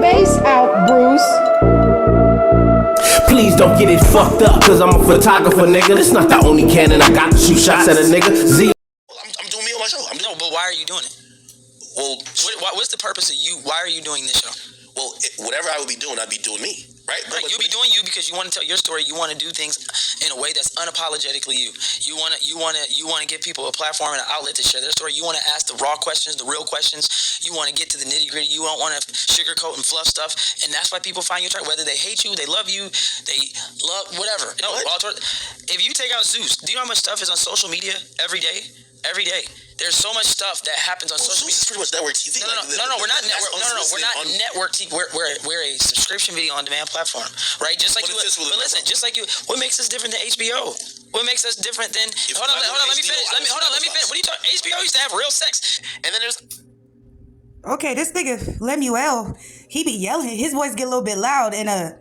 bass out, Bruce. Please don't get it fucked up, cause I'm a photographer, nigga. That's not the only cannon I got to shoot shots at a nigga. I'm doing me on my show. No, but why are you doing it? Well, what's the purpose of you? Why are you doing this show? Well, whatever I would be doing, I'd be doing me, right? Right, you'll be doing you because you want to tell your story. You want to do things in a way that's unapologetically you. You want to give people a platform and an outlet to share their story. You want to ask the raw questions, the real questions. You want to get to the nitty gritty. You don't want to sugarcoat and fluff stuff, and that's why people find you attractive. Whether they hate you, they love you, they love whatever. No, if you take out Zeus, do you know how much stuff is on social media every day? Every day. There's so much stuff that happens on social media. Zeus is pretty much network TV. No, we're not network. We're not network TV. We're a subscription video on demand platform, right? Just like you. But listen, just like you. What makes us different than HBO? What makes us different than? Hold on. Let me finish. Let me finish. What are you talking? HBO used to have real sex, and then there's. Okay, this nigga Lemuel, he be yelling. His voice get a little bit loud, and I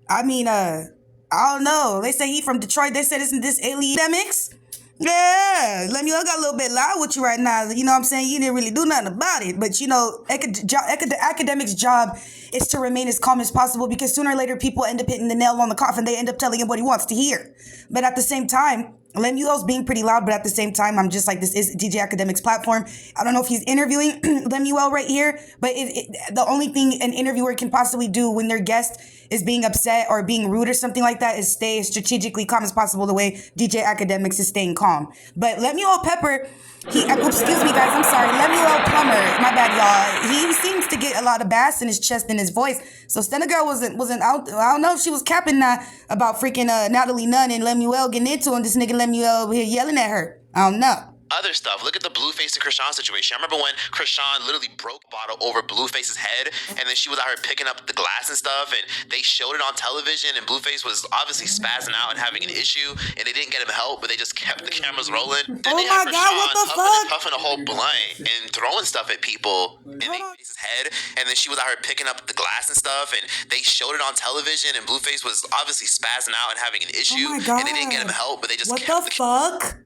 don't know. They say he from Detroit. They said isn't this alien demics? Yeah, Lemuel got a little bit loud with you right now. You know what I'm saying? You didn't really do nothing about it. But, you know, the academic's job is to remain as calm as possible because sooner or later people end up hitting the nail on the coffin. They end up telling him what he wants to hear. But at the same time, Lemuel's being pretty loud, but at the same time, I'm just like, this is DJ Academic's platform. I don't know if he's interviewing Lemuel right here, but the only thing an interviewer can possibly do when their guest is being upset or being rude or something like that is stay as strategically calm as possible the way DJ Academics is staying calm. But Lemuel Pepper, excuse me guys, I'm sorry, Lemuel Plummer, my bad y'all. He seems to get a lot of bass in his chest and his voice. So Stena Girl wasn't out. I don't know if she was capping about freaking Natalie Nunn and Lemuel getting into him. This nigga Lemuel over here yelling at her. I don't know. Other stuff. Look at the Blueface and Chrisean situation. I remember when Chrisean literally broke a bottle over Blueface's head, and then she was out here picking up the glass and stuff, and they showed it on television, and Blueface was obviously spazzing out and having an issue, and they didn't get him help, but they just kept the cameras rolling. Then they had Chrisean what the fuck? puffing a whole blunt and throwing stuff at people in Blueface's head, and then she was out here picking up the glass and stuff, and they showed it on television, and Blueface was obviously spazzing out and having an issue, and they didn't get him help, but they just kept the fuck?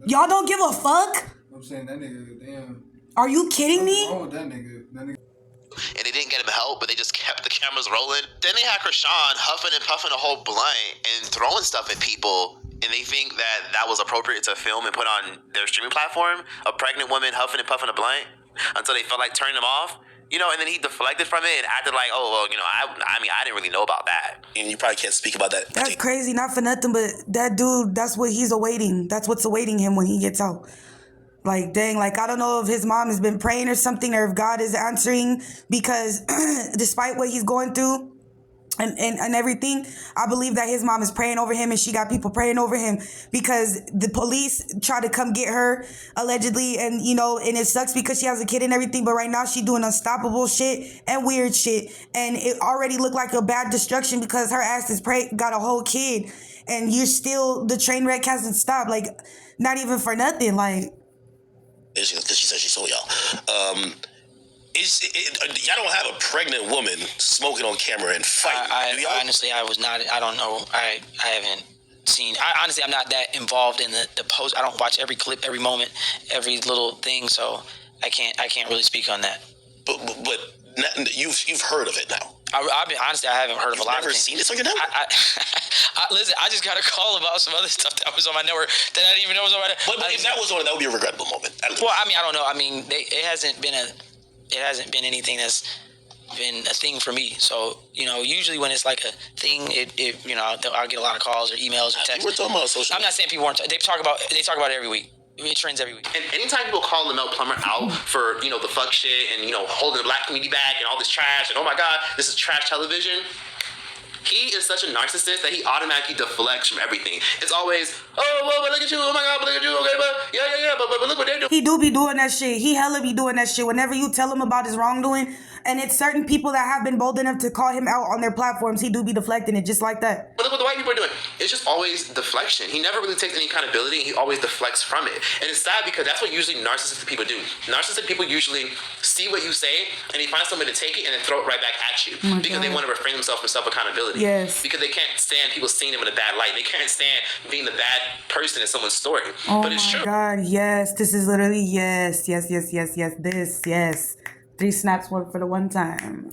Y'all don't give a fuck? I'm saying that nigga, damn. Are you kidding me? What's wrong with that nigga? And they didn't get him help, but they just kept the cameras rolling. Then they had Chrisean huffing and puffing a whole blunt and throwing stuff at people, and they think that was appropriate to film and put on their streaming platform. A pregnant woman huffing and puffing a blunt until they felt like turning him off. You know, and then he deflected from it and acted like, oh, well, you know, I mean, I didn't really know about that. And you probably can't speak about that. That's crazy, not for nothing, but that dude, that's what he's awaiting. That's what's awaiting him when he gets out. Like, dang, like, I don't know if his mom has been praying or something or if God is answering because despite what he's going through, and everything, I believe that his mom is praying over him and she got people praying over him because the police try to come get her allegedly, and you know, and it sucks because she has a kid and everything, but right now she's doing unstoppable shit and weird shit, and it already looked like a bad destruction because her ass is got a whole kid and you're still, the train wreck hasn't stopped, like not even for nothing, like because she said she saw y'all. Y'all don't have a pregnant woman smoking on camera and fighting. Honestly, I was not. I don't know. I haven't seen. Honestly, I'm not that involved in the post. I don't watch every clip, every moment, every little thing. So I can't really speak on that. But you've heard of it now. Honestly, I haven't heard of a lot of things. You've never seen this on your network? Listen, I just got a call about some other stuff that was on my network that I didn't even know was on my network. But if that was on it, that would be a regrettable moment. Well, I mean, I don't know. I mean, it hasn't been anything that's been a thing for me. So, you know, usually when it's like a thing, you know, I'll get a lot of calls or emails or texts. We're talking about social media. I'm not saying people aren't. They talk about it every week. It trends every week. And anytime people call Lemuel Plummer out for, you know, the fuck shit and, you know, holding the black community back and all this trash and, oh my God, this is trash television, he is such a narcissist that he automatically deflects from everything. It's always, oh, well, but look at you, oh my God, but look at you, okay, but yeah, but look what they're doing. He do be doing that shit. He hella be doing that shit. Whenever you tell him about his wrongdoing, And it's certain people that have been bold enough to call him out on their platforms. He do be deflecting it just like that. But look what the white people are doing. It's just always deflection. He never really takes any accountability, and he always deflects from it. And it's sad because that's what usually narcissistic people do. Narcissistic people usually see what you say, and they find somebody to take it and then throw it right back at you because they want to refrain themselves from self-accountability. Yes. Because they can't stand people seeing them in a bad light. They can't stand being the bad person in someone's story. Oh but it's my true. God, yes. This is literally yes. This, yes. 3 snaps work for the one time.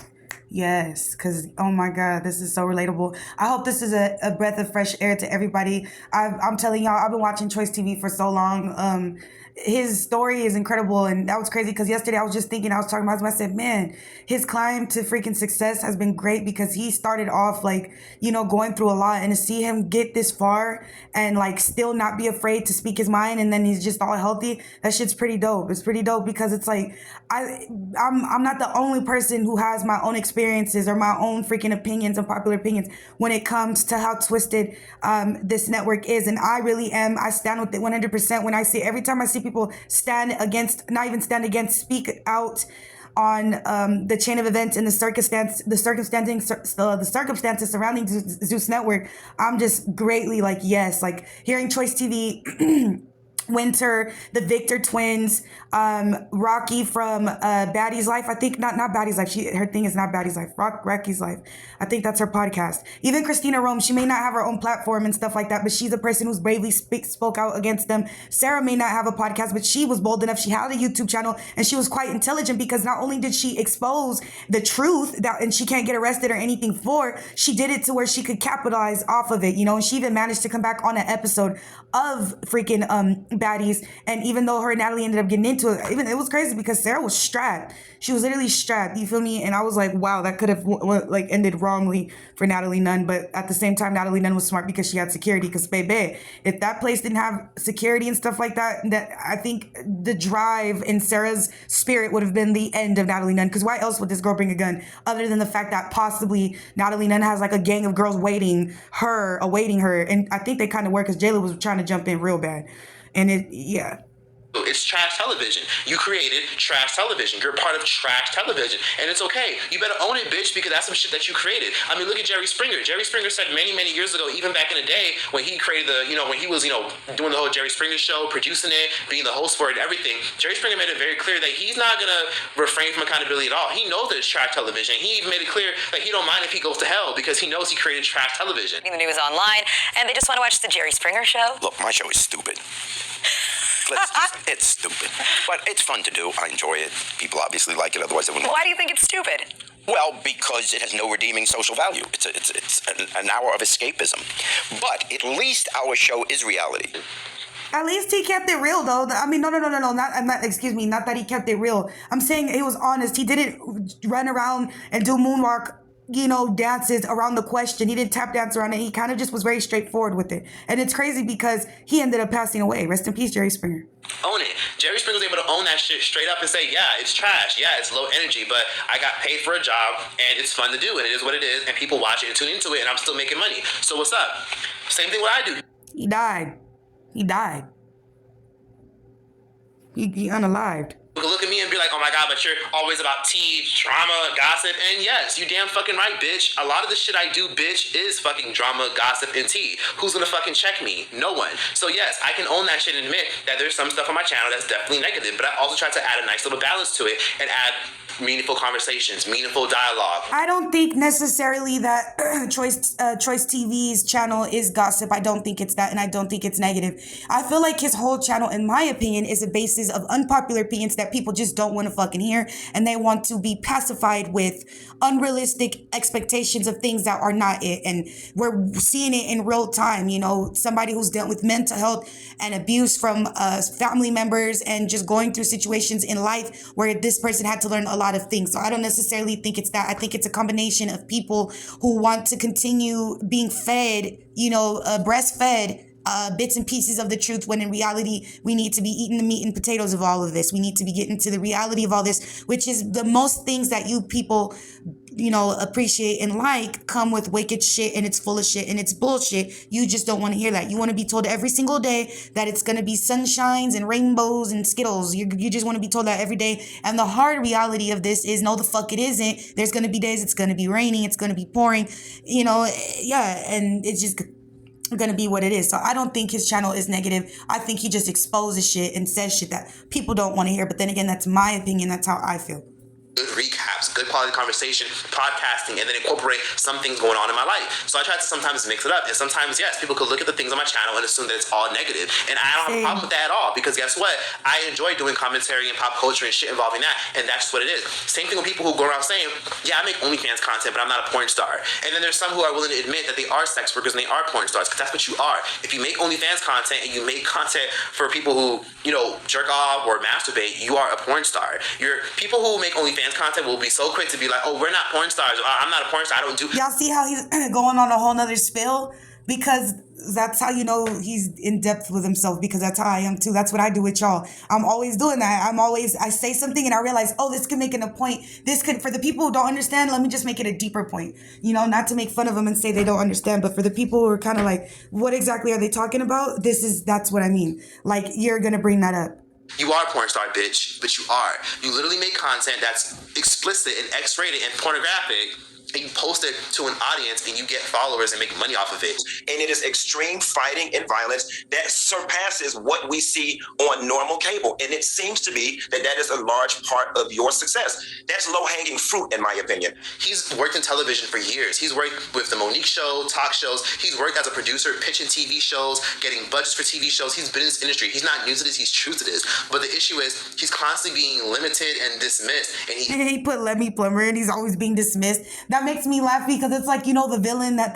Yes, because, oh my God, this is so relatable. I hope this is a breath of fresh air to everybody. I'm telling y'all, I've been watching Choice TV for so long. His story is incredible, and that was crazy because yesterday I was just thinking, I was talking about him, I said, man, his climb to freaking success has been great because he started off like, you know, going through a lot, and to see him get this far and like still not be afraid to speak his mind, and then he's just all healthy, that shit's pretty dope. It's pretty dope because it's like, I'm not the only person who has my own experiences or my own freaking opinions and popular opinions when it comes to how twisted this network is, and I really am. I stand with it 100% when I see, every time I see people stand against, not even stand against, speak out on the chain of events and the circumstances surrounding Zeus Network. I'm just greatly like, yes, like hearing Choice TV, Winter, the Victor twins, Rocky from Baddies Life. I think not Baddies Life. Her thing is not Baddies Life. Rocky's Life. I think that's her podcast. Even Christina Rome. She may not have her own platform and stuff like that, but she's a person who's bravely spoke out against them. Sarah may not have a podcast, but she was bold enough. She had a YouTube channel, and she was quite intelligent because not only did she expose the truth that, and she can't get arrested or anything for, she did it to where she could capitalize off of it, you know. And she even managed to come back on an episode of freaking Baddies, and even though her and Natalie ended up getting into it, even it was crazy because Sarah was strapped. She was literally strapped, you feel me? And I was like, wow, that could have like ended wrongly for Natalie Nunn, but at the same time, Natalie Nunn was smart because she had security. Because baby, if that place didn't have security and stuff like that, that I think the drive in Sarah's spirit would have been the end of Natalie Nunn. Because why else would this girl bring a gun other than the fact that possibly Natalie Nunn has like a gang of girls awaiting her, and I think they kind of were because Jayla was trying to jump in real bad. And It's trash television. You created trash television. You're part of trash television. And it's okay. You better own it, bitch, because that's some shit that you created. I mean, look at Jerry Springer. Jerry Springer said many, many years ago, even back in the day, when he created when he was, doing the whole Jerry Springer show, producing it, being the host for it and everything, Jerry Springer made it very clear that he's not going to refrain from accountability at all. He knows that it's trash television. He even made it clear that he don't mind if he goes to hell because he knows he created trash television. The news online, and they just want to watch the Jerry Springer show. Look, my show is stupid. It's stupid, but it's fun to do. I enjoy it. People obviously like it, otherwise they wouldn't. Why do you think it's stupid? Well, because it has no redeeming social value. It's an hour of escapism. But at least our show is reality. at least he kept it real, though. I mean, no, excuse me, not that he kept it real. I'm saying he was honest. He didn't run around and do moonwalk, dances around the question. He didn't tap dance around it. He kind of just was very straightforward with it. And it's crazy because he ended up passing away. Rest in peace, Jerry Springer. Own it. Jerry Springer was able to own that shit straight up and say, yeah, it's trash. Yeah, it's low energy, but I got paid for a job and it's fun to do and it is what it is and people watch it and tune into it and I'm still making money. So what's up? Same thing what I do. He died. He unalived. You can look at me and be like, oh my God, but you're always about tea, drama, gossip. And yes, you damn fucking right, bitch. A lot of the shit I do, bitch, is fucking drama, gossip, and tea. Who's gonna fucking check me? No one. So yes, I can own that shit and admit that there's some stuff on my channel that's definitely negative, but I also try to add a nice little balance to it and add meaningful conversations, meaningful dialogue. I don't think necessarily that Choice TV's channel is gossip. I don't think it's that, and I don't think it's negative. I feel like his whole channel, in my opinion, is a basis of unpopular opinions that people just don't want to fucking hear, and they want to be pacified with unrealistic expectations of things that are not it. And we're seeing it in real time. Somebody who's dealt with mental health and abuse from family members and just going through situations in life where this person had to learn a lot of things. So I don't necessarily think it's that. I think it's a combination of people who want to continue being fed, breastfed bits and pieces of the truth, when in reality, we need to be eating the meat and potatoes of all of this. We need to be getting to the reality of all this, which is the most things that you people appreciate and like come with wicked shit, and it's full of shit and it's bullshit. You just don't want to hear that. You want to be told every single day that it's going to be sunshines and rainbows and Skittles. You just want to be told that every day. And the hard reality of this is, no, the fuck it isn't. There's going to be days it's going to be raining, it's going to be pouring, and it's just gonna be what it is. So I don't think his channel is negative. I think he just exposes shit and says shit that people don't want to hear. But then again, that's my opinion. That's how I feel. Good recaps, good quality conversation, podcasting, and then incorporate some things going on in my life. So I try to sometimes mix it up. And sometimes, yes, people could look at the things on my channel and assume that it's all negative. And I don't have a problem with that at all, because guess what? I enjoy doing commentary and pop culture and shit involving that. And that's just what it is. Same thing with people who go around saying, yeah, I make OnlyFans content, but I'm not a porn star. And then there's some who are willing to admit that they are sex workers and they are porn stars, because that's what you are. If you make OnlyFans content and you make content for people who, jerk off or masturbate, you are a porn star. People who make OnlyFans content will be so quick to be like, oh, we're not porn stars. I'm not a porn star. I don't do. Y'all see how he's going on a whole nother spill? Because that's how you know he's in depth with himself, because that's how I am too. That's what I do with y'all. I'm always doing that. I say something and I realize, oh, this could make it a point. This could, for the people who don't understand, let me just make it a deeper point. Not to make fun of them and say they don't understand, but for the people who are kind of like, what exactly are they talking about? That's what I mean. Like, you're going to bring that up. You are a porn star, bitch, but you are. You literally make content that's explicit and X-rated and pornographic, and you post it to an audience and you get followers and make money off of it. And it is extreme fighting and violence that surpasses what we see on normal cable. And it seems to be that is a large part of your success. That's low-hanging fruit, in my opinion. He's worked in television for years. He's worked with the Monique Show, talk shows. He's worked as a producer, pitching TV shows, getting budgets for TV shows. He's been in this industry. He's not new to this. He's true to this. But the issue is he's constantly being limited and dismissed. And he put Let Me Plumber and he's always being dismissed. That makes me laugh, because it's like, the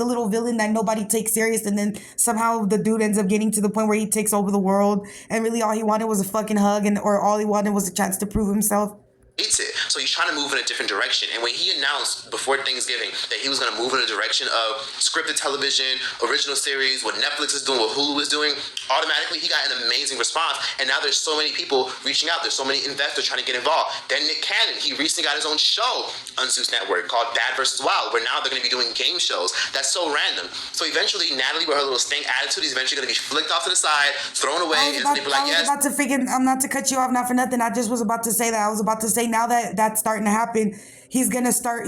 little villain that nobody takes serious, and then somehow the dude ends up getting to the point where he takes over the world, and really all he wanted was a fucking hug, or all he wanted was a chance to prove himself. Hates it. So he's trying to move in a different direction. And when he announced before Thanksgiving that he was going to move in a direction of scripted television, original series, what Netflix is doing, what Hulu is doing, automatically he got an amazing response. And now there's so many people reaching out. There's so many investors trying to get involved. Then Nick Cannon, he recently got his own show on ZeusNetwork called Bad vs. Wild, where now they're going to be doing game shows. That's so random. So eventually, Natalie, with her little stank attitude, is eventually going to be flicked off to the side, thrown away, and they be like, yes. I'm not to cut you off, not for nothing. I just was about to say that. I was about to say, now that that's starting to happen, he's gonna start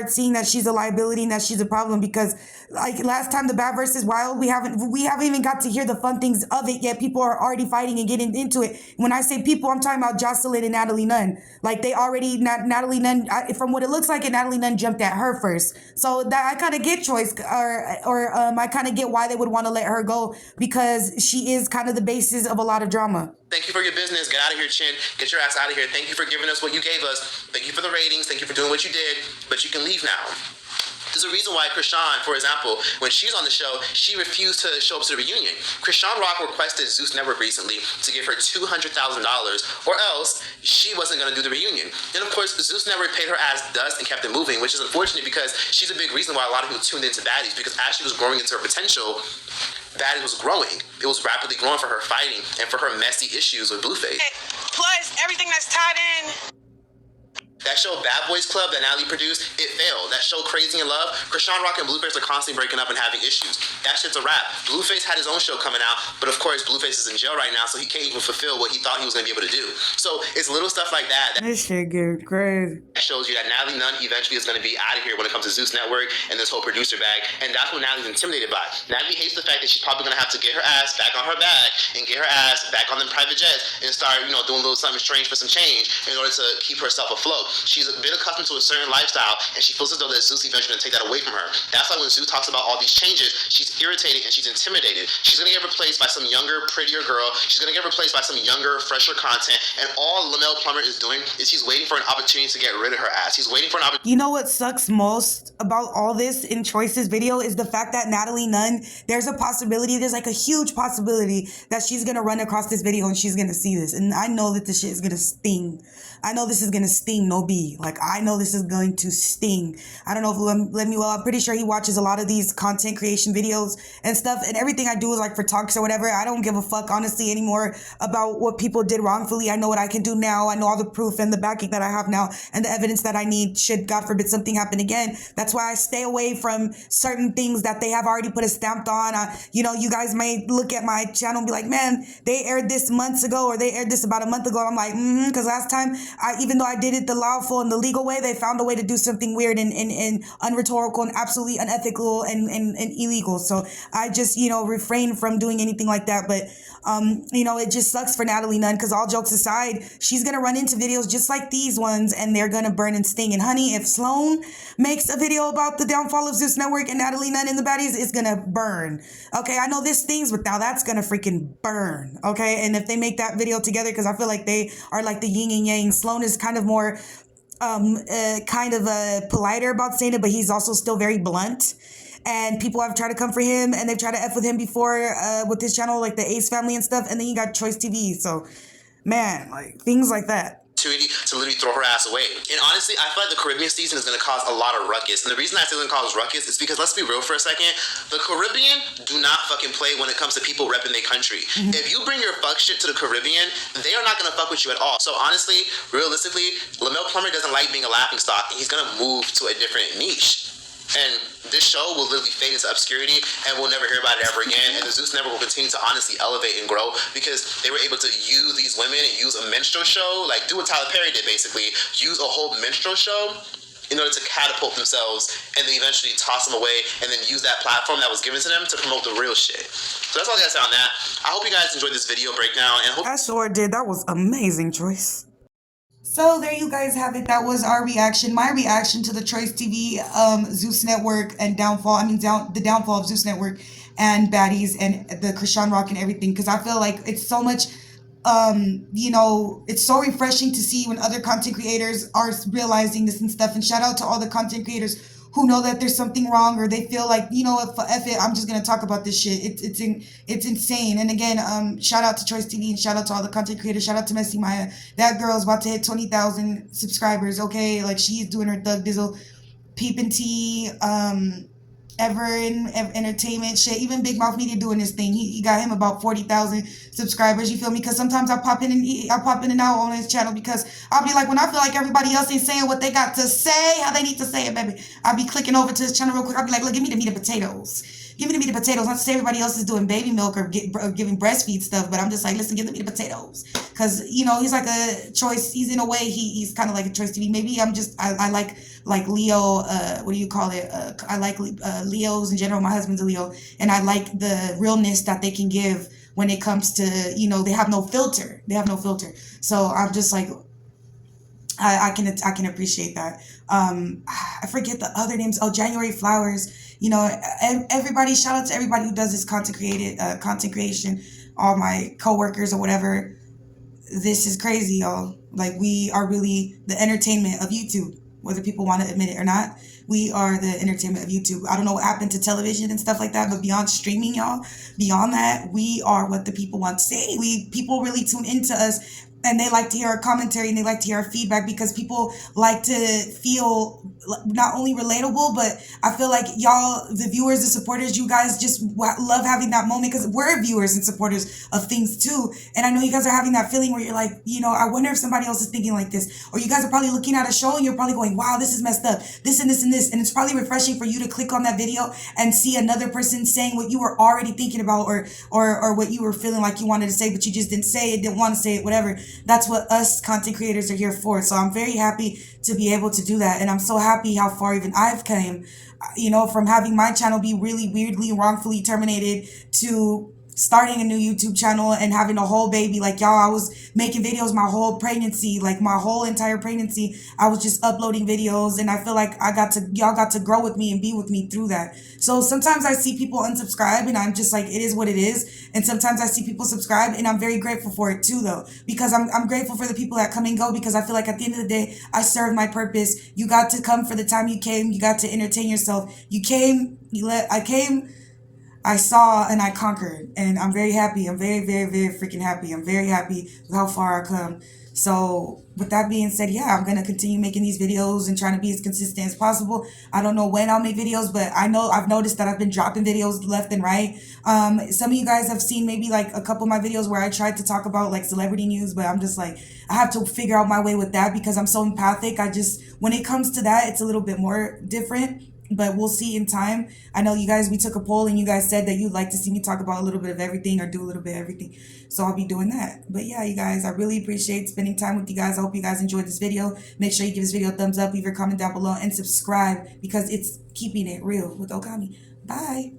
seeing that she's a liability and that she's a problem, because like last time, the Bad vs. Wild, we haven't even got to hear the fun things of it yet. People are already fighting and getting into it. When I say people, I'm talking about Jocelyn and Natalie Nunn. Like, they already, Natalie Nunn, from what it looks like, Natalie Nunn jumped at her first. So that I kind of get Choice, or I kind of get why they would want to let her go, because she is kind of the basis of a lot of drama. Thank you for your business. Get out of here, Chin. Get your ass out of here. Thank you for giving us what you gave us. Thank you for the ratings. Thank you for doing what you did. But you can leave now. There's a reason why Chrisean, for example, when she's on the show, she refused to show up to the reunion. Chrisean Rock requested ZeusNetwork recently to give her $200,000, or else she wasn't going to do the reunion. And of course, ZeusNetwork paid her ass dust and kept it moving, which is unfortunate, because she's a big reason why a lot of people tuned into Baddies, because as she was growing into her potential, Baddies was growing. It was rapidly growing for her fighting and for her messy issues with Blueface. Plus, everything that's tied in. That show Bad Boys Club that Natalie produced, it failed. That show Crazy in Love, Chrisean Rock and Blueface are constantly breaking up and having issues. That shit's a wrap. Blueface had his own show coming out, but of course Blueface is in jail right now, so he can't even fulfill what he thought he was going to be able to do. So it's little stuff like that This shit get crazy. that shows you that Natalie Nunn eventually is going to be out of here when it comes to ZeusNetwork and this whole producer bag, and that's what Natalie's intimidated by. Natalie hates the fact that she's probably going to have to get her ass back on her back and get her ass back on them private jets and start, doing a little something strange for some change in order to keep herself afloat. She's a bit accustomed to a certain lifestyle, and she feels as though that Zeus eventually going to take that away from her. That's why when Zeus talks about all these changes, she's irritated and she's intimidated. She's going to get replaced by some younger, prettier girl. She's going to get replaced by some younger, fresher content, and all Lamel Plummer is doing is he's waiting for an opportunity to get rid of her ass. He's waiting for an opportunity. You know what sucks most about all this in Choice's video is the fact that Natalie Nunn, there's like a huge possibility that she's going to run across this video and she's going to see this. And I know that this shit is going to sting. I know this is going to sting be. Like, I know this is going to sting. I don't know if Lemuel, I'm pretty sure he watches a lot of these content creation videos and stuff, and everything I do is like for talks or whatever. I don't give a fuck, honestly, anymore about what people did wrongfully. I know what I can do now. I know all the proof and the backing that I have now and the evidence that I need should, God forbid, something happen again. That's why I stay away from certain things that they have already put a stamp on. You know, you guys may look at my channel and be like, man, they aired this months ago, or they aired this about a month ago. I'm like, because last time, even though I did it the lawful and the legal way, they found a way to do something weird and unrhetorical and absolutely unethical and illegal. So I just, you know, refrain from doing anything like that. But, you know, it just sucks for Natalie Nunn, because all jokes aside, she's going to run into videos just like these ones, and they're going to burn and sting. And honey, if Sloan makes a video about the downfall of Zeus Network and Natalie Nunn and the Baddies, it's going to burn. Okay, I know this stings, but now that's going to freaking burn. Okay, and if they make that video together, because I feel like they are like the yin and yang. Sloan is kind of more politer about saying it, but he's also still very blunt. And people have tried to come for him, and they've tried to F with him before with his channel, like the Ace family and stuff. And then you got Choice TV. So, man, like things like that. To literally throw her ass away. And honestly, I feel like the Caribbean season is going to cause a lot of ruckus. And the reason I say it's going to cause ruckus is because, let's be real for a second, the Caribbean do not fucking play when it comes to people repping their country. If you bring your fuck shit to the Caribbean, they are not going to fuck with you at all. So honestly, realistically, Lamel Plummer doesn't like being a laughingstock, and he's going to move to a different niche. And this show will literally fade into obscurity, and we'll never hear about it ever again. And the Zeus Network will continue to honestly elevate and grow, because they were able to use these women and use a minstrel show, like do what Tyler Perry did basically, use a whole minstrel show in order to catapult themselves, and then eventually toss them away, and then use that platform that was given to them to promote the real shit. So that's all I gotta say on that. I hope you guys enjoyed this video breakdown, and I sure did. That was amazing, Choice. So there you guys have it. That was our reaction, my reaction to the TROYCE TV, Zeus Network and downfall. The downfall of Zeus Network and Baddies and the Chrisean Rock and everything. Because I feel like it's so much, you know, it's so refreshing to see when other content creators are realizing this and stuff. And shout out to all the content creators who know that there's something wrong, or they feel like, you know what, F it, I'm just gonna talk about this shit. It's insane. And again, shout out to TROYCE TV, and shout out to all the content creators. Shout out to Messy Maya. That girl's about to hit 20,000 subscribers. Okay, like she's doing her Thug Dizzle, Peep and Tea, Ever in Entertainment shit. Even Big Mouth Media doing this thing. He got him about 40,000 subscribers. You feel me? Because sometimes I pop in and out on his channel, because I'll be like, when I feel like everybody else ain't saying what they got to say, how they need to say it, baby, I'll be clicking over to his channel real quick. I'll be like, look, give me the meat and potatoes. Give me the meat and potatoes. Not to say everybody else is doing baby milk or giving breastfeed stuff, but I'm just like, listen, give the meat and potatoes. Because, you know, he's like a Choice. He's in a way, he's kind of like a Choice TV. Maybe I like Leo, what do you call it? I like Leos in general. My husband's a Leo. And I like the realness that they can give when it comes to, you know, they have no filter. They have no filter. So I'm just like, I can appreciate that. I forget the other names. Oh, January Flowers. You know, everybody, shout out to everybody who does this content creation, all my coworkers or whatever. This is crazy, y'all. Like, we are really the entertainment of YouTube, whether people want to admit it or not. We are the entertainment of YouTube. I don't know what happened to television and stuff like that, but beyond streaming, y'all, beyond that, we are what the people want to say. People really tune into us, and they like to hear our commentary, and they like to hear our feedback, because people like to feel not only relatable, but I feel like y'all, the viewers, the supporters, you guys just love having that moment, because we're viewers and supporters of things too. And I know you guys are having that feeling where you're like, you know, I wonder if somebody else is thinking like this. Or you guys are probably looking at a show and you're probably going, wow, this is messed up. This and this and this. And it's probably refreshing for you to click on that video and see another person saying what you were already thinking about, or what you were feeling like you wanted to say, but you just didn't say it, didn't want to say it, whatever. That's what us content creators are here for. So I'm very happy to be able to do that. And I'm so happy how far even I've came, you know, from having my channel be really weirdly, wrongfully terminated to starting a new YouTube channel and having a whole baby. Like, y'all, I was making videos my whole pregnancy, like my whole entire pregnancy. I was just uploading videos, and I feel like y'all got to grow with me and be with me through that. So sometimes I see people unsubscribe, and I'm just like, it is what it is. And sometimes I see people subscribe, and I'm very grateful for it too, though, because I'm grateful for the people that come and go, because I feel like at the end of the day, I served my purpose. You got to come for the time you came. You got to entertain yourself. You came, I saw and I conquered, and I'm very happy. I'm very, very, very freaking happy. I'm very happy with how far I come. So with that being said, yeah, I'm gonna continue making these videos and trying to be as consistent as possible. I don't know when I'll make videos, but I know I've noticed that I've been dropping videos left and right. Some of you guys have seen maybe like a couple of my videos where I tried to talk about like celebrity news, but I'm just like, I have to figure out my way with that because I'm so empathic. When it comes to that, it's a little bit more different. But we'll see in time. I know you guys, we took a poll and you guys said that you'd like to see me talk about a little bit of everything or do a little bit of everything. So I'll be doing that. But yeah, you guys, I really appreciate spending time with you guys. I hope you guys enjoyed this video. Make sure you give this video a thumbs up, leave your comment down below, and subscribe because it's keeping it real with Okami. Bye.